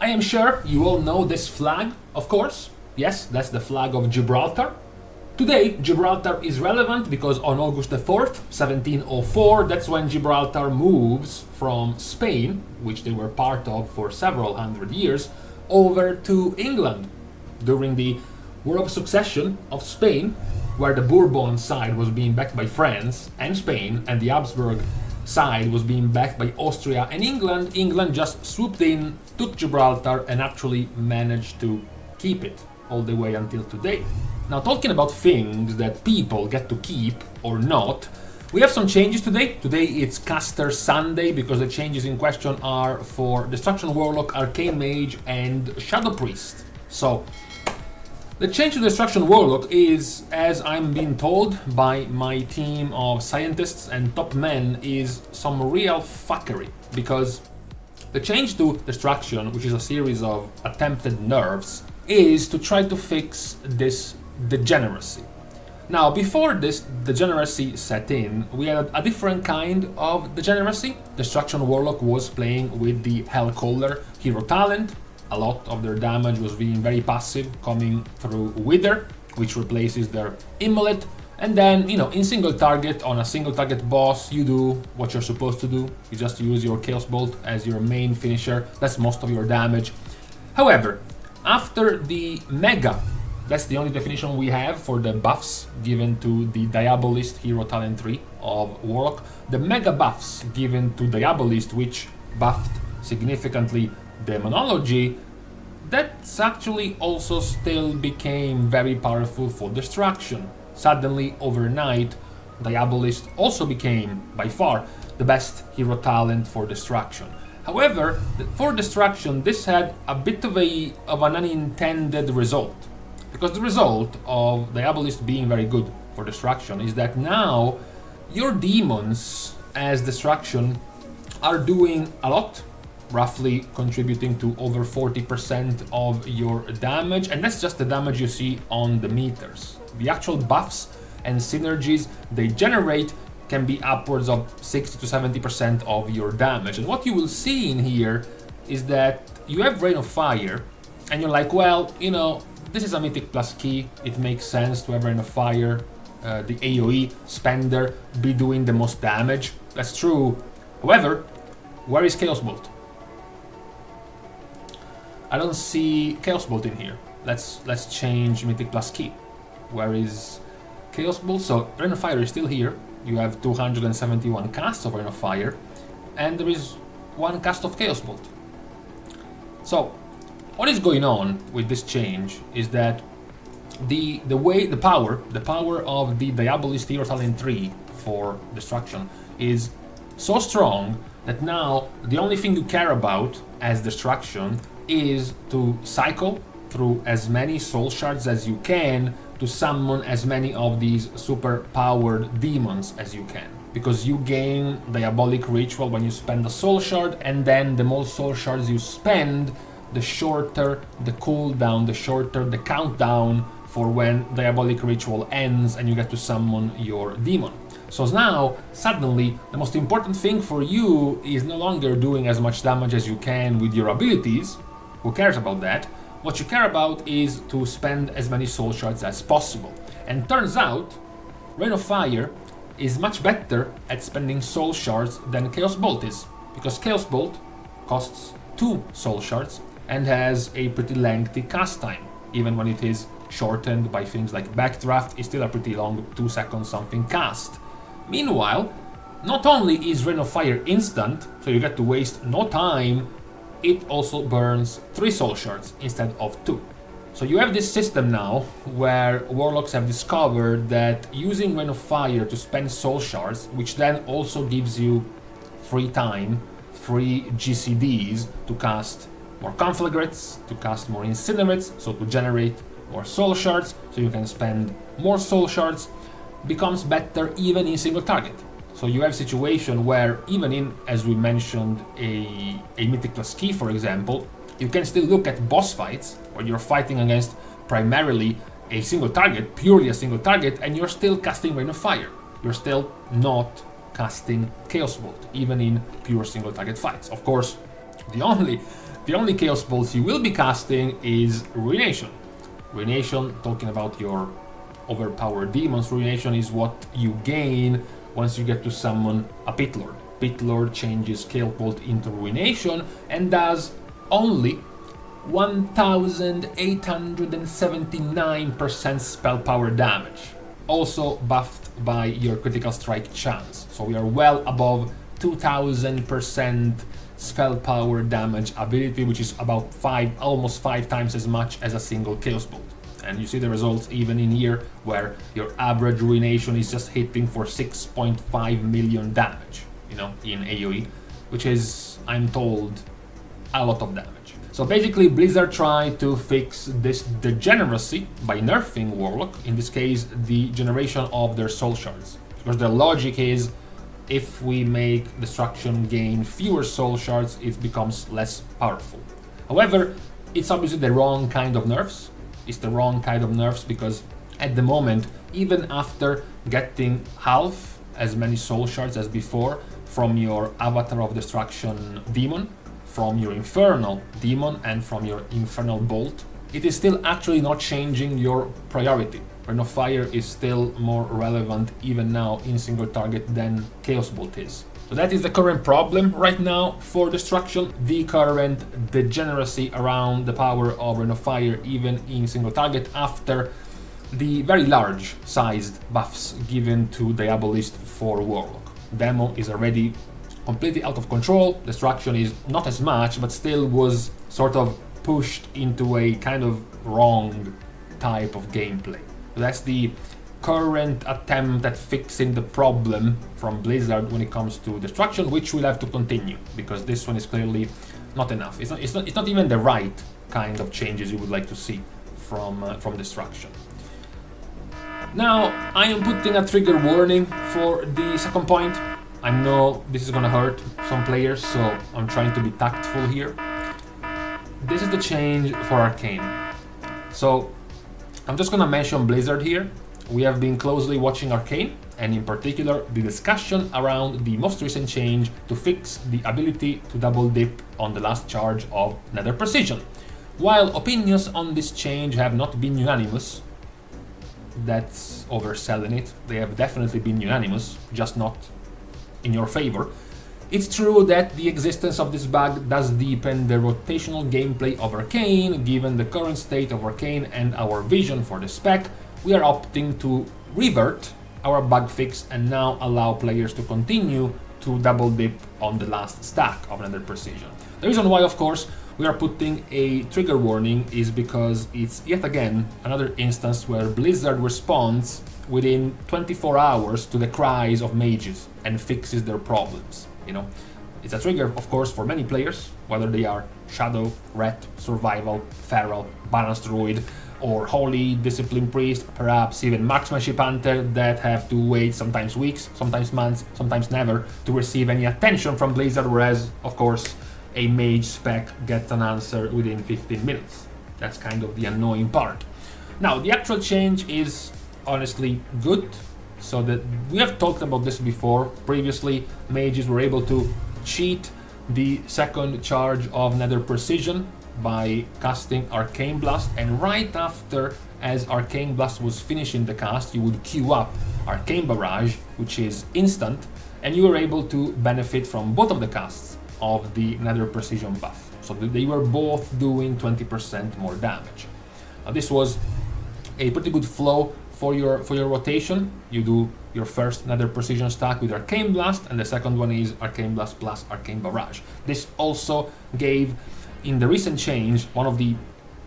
I am sure you all know this flag, of course. Yes, that's the flag of Gibraltar. Today, Gibraltar is relevant because on August the 4th, 1704, that's when Gibraltar moves from Spain, which they were part of for several hundred years, over to England during the War of Succession of Spain, where the Bourbon side was being backed by France and Spain, and the Habsburg side was being backed by Austria and England. England just swooped in, took Gibraltar, and actually managed to keep it all the way until today. Now, talking about things that people get to keep or not, we have some changes today. Today it's Caster Sunday because the changes in question are for Destruction Warlock, Arcane Mage, and Shadow Priest. So, the change to Destruction Warlock is, as I'm being told by my team of scientists and top men, is some real fuckery. Because the change to Destruction, which is a series of attempted nerfs, is to try to fix this degeneracy. Now, before this degeneracy set in, we had a different kind of degeneracy. Destruction Warlock was playing with the Hellcaller hero talent. A lot of their damage was being very passive, coming through Wither, which replaces their Immolate. And then, in single target, on a single target boss, you do what you're supposed to do. You just use your Chaos Bolt as your main finisher. That's most of your damage. However, after the Mega, that's the only definition we have for the buffs given to the Diabolist hero talent 3 of Warlock. The Mega buffs given to Diabolist, which buffed significantly Demonology, that's actually also still became very powerful for Destruction. Suddenly, overnight, Diabolist also became, by far, the best hero talent for Destruction. However, for Destruction, this had a bit of an unintended result. Because the result of Diabolist being very good for Destruction is that now your demons as Destruction are doing a lot, roughly contributing to over 40% of your damage, and that's just the damage you see on the meters. The actual buffs and synergies they generate can be upwards of 60 to 70% of your damage. And what you will see in here is that you have Rain of Fire, and you're like, well, this is a Mythic plus key, it makes sense to have Rain of Fire, the AoE spender, be doing the most damage. That's true. However, where is Chaos Bolt? I don't see Chaos Bolt in here. Let's change Mythic plus key. Where is Chaos Bolt? So Rain of Fire is still here. You have 271 casts of Rain of Fire, and there is one cast of Chaos Bolt. So what is going on with this change is that the power of the Diabolist hero talent 3 for Destruction is so strong that now the only thing you care about as Destruction is to cycle through as many soul shards as you can to summon as many of these super powered demons as you can. Because you gain Diabolic Ritual when you spend a soul shard, and then the more soul shards you spend, the shorter the cooldown, the shorter the countdown for when Diabolic Ritual ends and you get to summon your demon. So now, suddenly, the most important thing for you is no longer doing as much damage as you can with your abilities. Who cares about that? What you care about is to spend as many soul shards as possible. And turns out, Rain of Fire is much better at spending soul shards than Chaos Bolt is. Because Chaos Bolt costs 2 soul shards and has a pretty lengthy cast time. Even when it is shortened by things like Backdraft, it's still a pretty long 2 seconds something cast. Meanwhile, not only is Rain of Fire instant, so you get to waste no time, it also burns 3 soul shards instead of 2. So you have this system now where Warlocks have discovered that using Rain of Fire to spend soul shards, which then also gives you free time, free GCDs to cast more Conflagrates, to cast more Incinerates, so to generate more soul shards, so you can spend more soul shards, becomes better even in single target. So you have a situation where even in, as we mentioned, a Mythic plus key, for example, you can still look at boss fights where you're fighting against primarily a single target, purely a single target, and you're still casting Rain of Fire. You're still not casting Chaos Bolt, even in pure single target fights. Of course, the only The only Chaos Bolts you will be casting is Ruination. Ruination, talking about your overpowered demons, Ruination is what you gain once you get to summon a Pit Lord. Pit Lord changes Chaos Bolt into Ruination and does only 1879% spell power damage. Also buffed by your critical strike chance. So we are well above 2000% spell power damage ability, which is about almost 5 times as much as a single Chaos Bolt. And you see the results even in here, where your average Ruination is just hitting for 6.5 million damage, you know, in AoE, which is, I'm told, a lot of damage. So basically, Blizzard tried to fix this degeneracy by nerfing Warlock, in this case, the generation of their soul shards. Because the logic is, if we make Destruction gain fewer soul shards, it becomes less powerful. However, it's obviously the wrong kind of nerfs. It's the wrong kind of nerfs because at the moment, even after getting half as many soul shards as before from your Avatar of Destruction demon, from your Infernal demon and from your Infernal Bolt, it is still actually not changing your priority. Rain of Fire is still more relevant even now in single target than Chaos Bolt is. So that is the current problem right now for Destruction, the current degeneracy around the power of Rain of Fire even in single target after the very large sized buffs given to Diabolist for Warlock. Demo is already completely out of control, Destruction is not as much, but still was sort of pushed into a kind of wrong type of gameplay. So that's the current attempt at fixing the problem from Blizzard when it comes to Destruction, which we'll have to continue, because this one is clearly not enough. It's not even the right kind of changes you would like to see from Destruction. Now, I am putting a trigger warning for the second point. I know this is gonna hurt some players, so I'm trying to be tactful here. This is the change for Arcane. So, I'm just gonna mention Blizzard here. We have been closely watching Arcane, and in particular, the discussion around the most recent change to fix the ability to double dip on the last charge of Nether Precision. While opinions on this change have not been unanimous, that's overselling it, they have definitely been unanimous, just not in your favor. It's true that the existence of this bug does deepen the rotational gameplay of Arcane. Given the current state of Arcane and our vision for the spec, we are opting to revert our bug fix and now allow players to continue to double dip on the last stack of Nether Precision. The reason why, of course, we are putting a trigger warning is because it's yet again another instance where Blizzard responds within 24 hours to the cries of mages and fixes their problems. You know, it's a trigger, of course, for many players, whether they are Shadow, Ret, Survival, Feral, Balanced Druid, or Holy, Discipline Priest, perhaps even Marksmanship Hunter that have to wait sometimes weeks, sometimes months, sometimes never to receive any attention from Blizzard, whereas, of course, a Mage spec gets an answer within 15 minutes. That's kind of the annoying part. Now, the actual change is honestly good, so that we have talked about this before. Previously, mages were able to cheat the second charge of Nether Precision by casting Arcane Blast, and right after, as Arcane Blast was finishing the cast, you would queue up Arcane Barrage, which is instant, and you were able to benefit from both of the casts of the Nether Precision buff. So they were both doing 20% more damage. This was a pretty good flow for your rotation. You do your first Nether Precision stack with Arcane Blast, and the second one is Arcane Blast plus Arcane Barrage. This also gave, in the recent change, one of the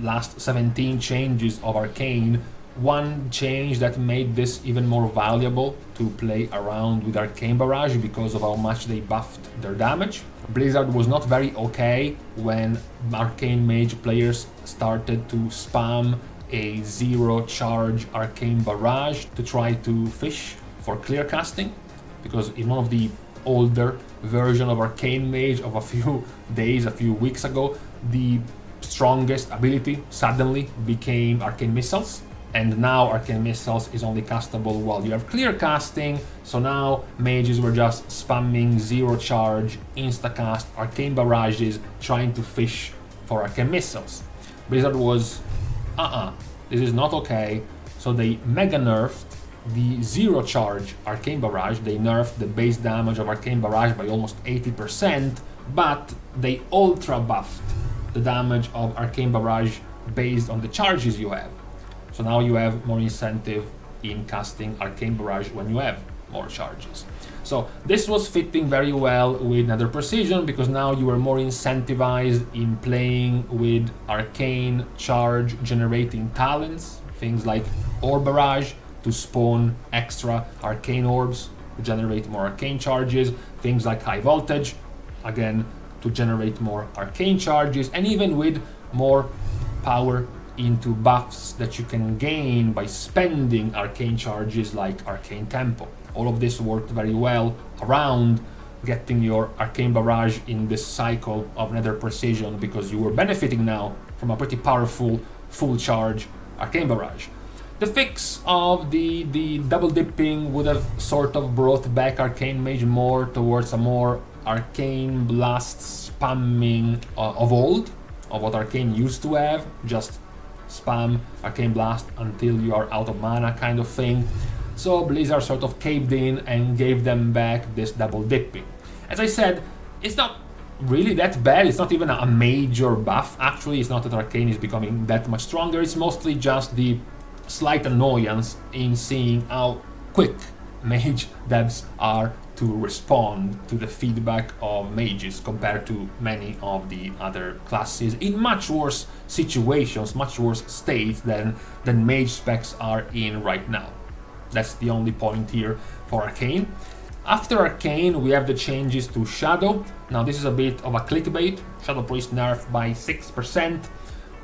last 17 changes of Arcane, one change that made this even more valuable to play around with Arcane Barrage because of how much they buffed their damage. Blizzard was not very okay when Arcane Mage players started to spam a zero charge Arcane Barrage to try to fish for clear casting, because in one of the older version of Arcane Mage of a few days, a few weeks ago, the strongest ability suddenly became Arcane Missiles, and now Arcane Missiles is only castable while you have clear casting. So now mages were just spamming zero charge, instacast, Arcane Barrages, trying to fish for Arcane Missiles. Blizzard was, this is not okay, so they mega nerfed the zero charge Arcane Barrage. They nerfed the base damage of Arcane Barrage by almost 80%, but they ultra buffed the damage of Arcane Barrage based on the charges you have. So now you have more incentive in casting Arcane Barrage when you have more charges. So this was fitting very well with Nether Precision, because now you are more incentivized in playing with Arcane charge generating talents, things like Orb Barrage to spawn extra Arcane Orbs to generate more Arcane charges, things like High Voltage, again, to generate more Arcane charges, and even with more power into buffs that you can gain by spending Arcane charges like Arcane Tempo. All of this worked very well around getting your Arcane Barrage in this cycle of Nether Precision, because you were benefiting now from a pretty powerful full charge Arcane Barrage. The fix of the double dipping would have sort of brought back Arcane Mage more towards a more Arcane Blast spamming of old, of what Arcane used to have, just spam Arcane Blast until you are out of mana kind of thing. So Blizzard sort of caved in and gave them back this double dipping. As I said, it's not really that bad, it's not even a major buff. Actually, it's not that Arcane is becoming that much stronger, it's mostly just the slight annoyance in seeing how quick Mage devs are to respond to the feedback of mages compared to many of the other classes in much worse situations, much worse states than Mage specs are in right now. That's the only point here for Arcane. After Arcane, we have the changes to Shadow. Now this is a bit of a clickbait. Shadow Priest nerfed by 6%.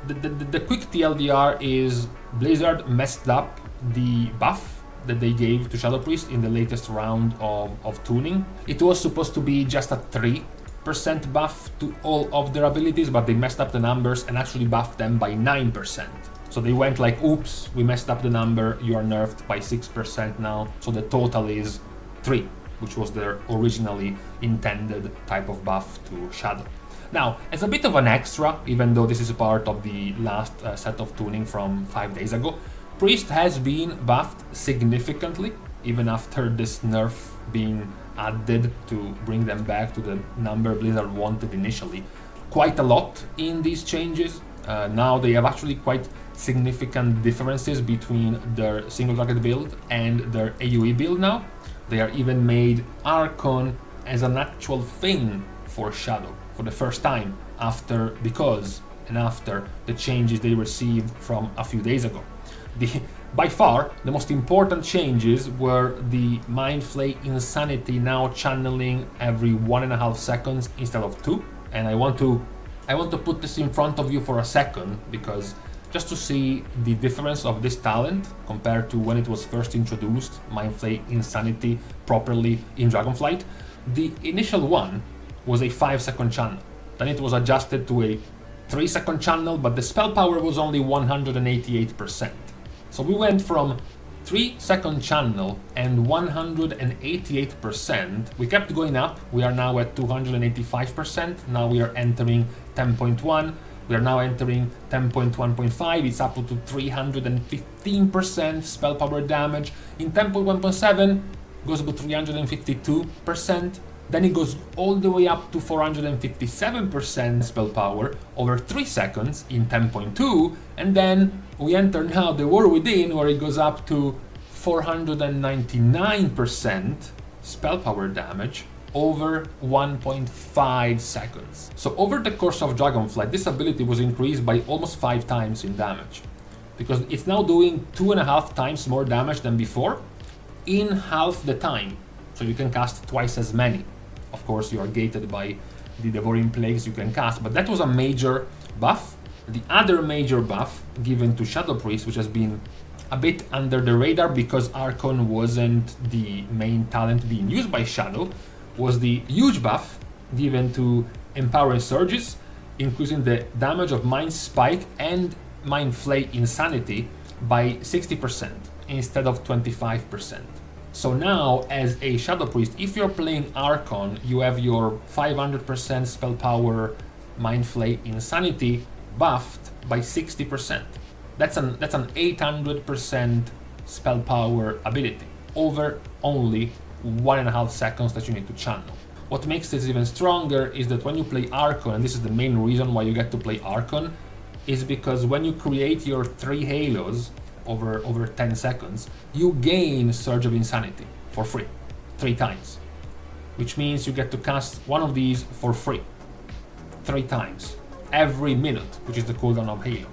The quick TLDR is Blizzard messed up the buff that they gave to Shadow Priest in the latest round of tuning. It was supposed to be just a 3% buff to all of their abilities, but they messed up the numbers and actually buffed them by 9%. So they went like, oops, we messed up the number, you are nerfed by 6% now, so the total is 3, which was their originally intended type of buff to Shadow. Now, as a bit of an extra, even though this is part of the last set of tuning from 5 days ago, Priest has been buffed significantly, even after this nerf being added to bring them back to the number Blizzard wanted initially. Quite a lot in these changes. Now they have actually quite significant differences between their single target build and their AoE build now. They are even made Archon as an actual thing for Shadow for the first time after the changes they received from a few days ago. By far, the most important changes were the Mind Flay Insanity now channeling every 1.5 seconds instead of 2. And I want to put this in front of you for a second, because just to see the difference of this talent compared to when it was first introduced, Mind Flay Insanity properly in Dragonflight. The initial one was a 5-second channel. Then it was adjusted to a 3-second channel, but the spell power was only 188%. So we went from 3-second channel and 188%. We kept going up. We are now at 285%. Now we are entering 10.1. We are now entering 10.1.5. It's up to 315% spell power damage. In 10.1.7 goes to 352%. Then it goes all the way up to 457% spell power over 3 seconds in 10.2, and then we enter now the War Within, where it goes up to 499% spell power damage over 1.5 seconds. So over the course of Dragonflight, this ability was increased by almost 5 times in damage, because it's now doing 2.5 times more damage than before in half the time. So you can cast twice as many. Of course, you are gated by the Devouring Plagues you can cast, but that was a major buff. The other major buff given to Shadow Priest, which has been a bit under the radar because Archon wasn't the main talent being used by Shadow, was the huge buff given to Empowering Surges, increasing the damage of Mind Spike and Mind Flay Insanity by 60% instead of 25%. So now, as a Shadow Priest, if you're playing Archon, you have your 500% spell power Mindflay Insanity buffed by 60%. That's an 800% spell power ability over only 1.5 seconds that you need to channel. What makes this even stronger is that when you play Arcane, and this is the main reason why you get to play Arcane, is because when you create your 3 halos over 10 seconds, you gain Surge of Insanity for free 3 times, which means you get to cast one of these for free 3 times every minute, which is the cooldown of Halo.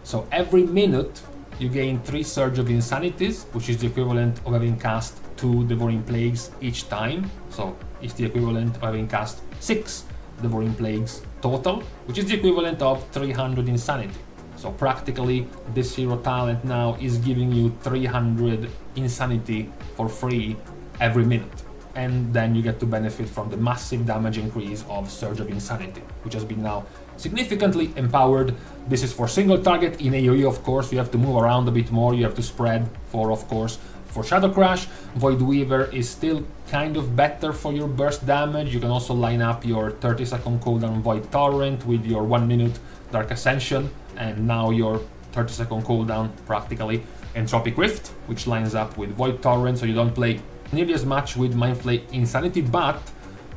So every minute you gain 3 Surge of Insanities, which is the equivalent of having cast 2 Devouring Plagues each time. So it's the equivalent of having cast 6 Devouring Plagues total, which is the equivalent of 300 Insanity. So practically this hero talent now is giving you 300 Insanity for free every minute. And then you get to benefit from the massive damage increase of Surge of Insanity, which has been now significantly empowered. This is for single target. In AoE, of course, you have to move around a bit more. You have to spread for, of course, for Shadow Crash. Void Weaver is still kind of better for your burst damage. You can also line up your 30-second cooldown Void Torrent with your 1 minute Dark Ascension, and now your 30-second cooldown practically Entropic Rift, which lines up with Void Torrent, so you don't play nearly as much with Mindflay Insanity, but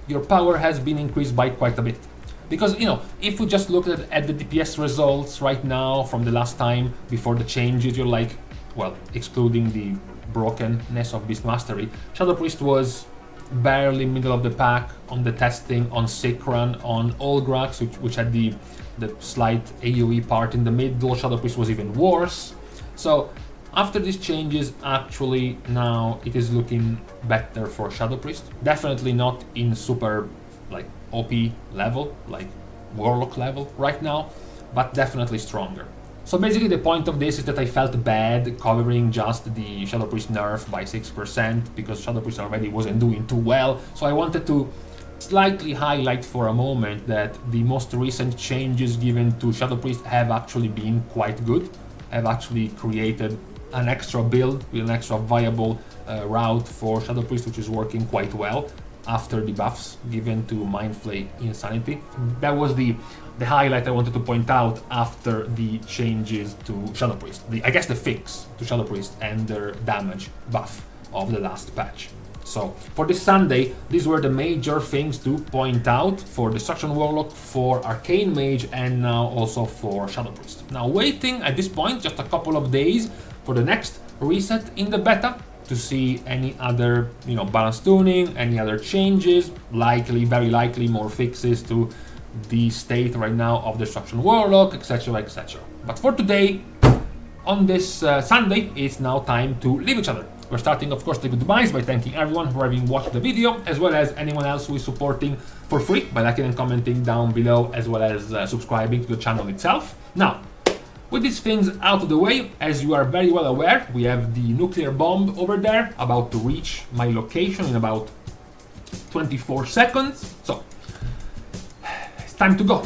your power has been increased by quite a bit. Because, you know, if we just look at the DPS results right now from the last time before the changes, you're like, well, excluding the brokenness of Beast Mastery, Shadow Priest was barely middle of the pack on the testing, on Sikran, on Olgrax, which had the slight AoE part in the middle. Shadow Priest was even worse. So after these changes, actually now it is looking better for Shadow Priest. Definitely not in super like OP level, like Warlock level right now, but definitely stronger. So basically the point of this is that I felt bad covering just the Shadow Priest nerf by 6% because Shadow Priest already wasn't doing too well. So I wanted to slightly highlight for a moment that the most recent changes given to Shadow Priest have actually been quite good, have actually created an extra build with an extra viable route for Shadow Priest, which is working quite well after the buffs given to Mindflay Insanity. That was the highlight I wanted to point out after the changes to Shadow Priest. I guess the fix to Shadow Priest and their damage buff of the last patch. So for this Sunday, these were the major things to point out for Destruction Warlock, for Arcane Mage, and now also for Shadow Priest. Now waiting at this point just a couple of days for the next reset in the beta to see any other, balance tuning, any other changes, likely, very likely more fixes to the state right now of Destruction Warlock, etc, etc. But for today, on this Sunday, it's now time to leave each other. We're starting, of course, the goodbyes by thanking everyone for having watched the video, as well as anyone else who is supporting for free by liking and commenting down below, as well as subscribing to the channel itself. Now, with these things out of the way, as you are very well aware, we have the nuclear bomb over there about to reach my location in about 24 seconds. So, it's time to go.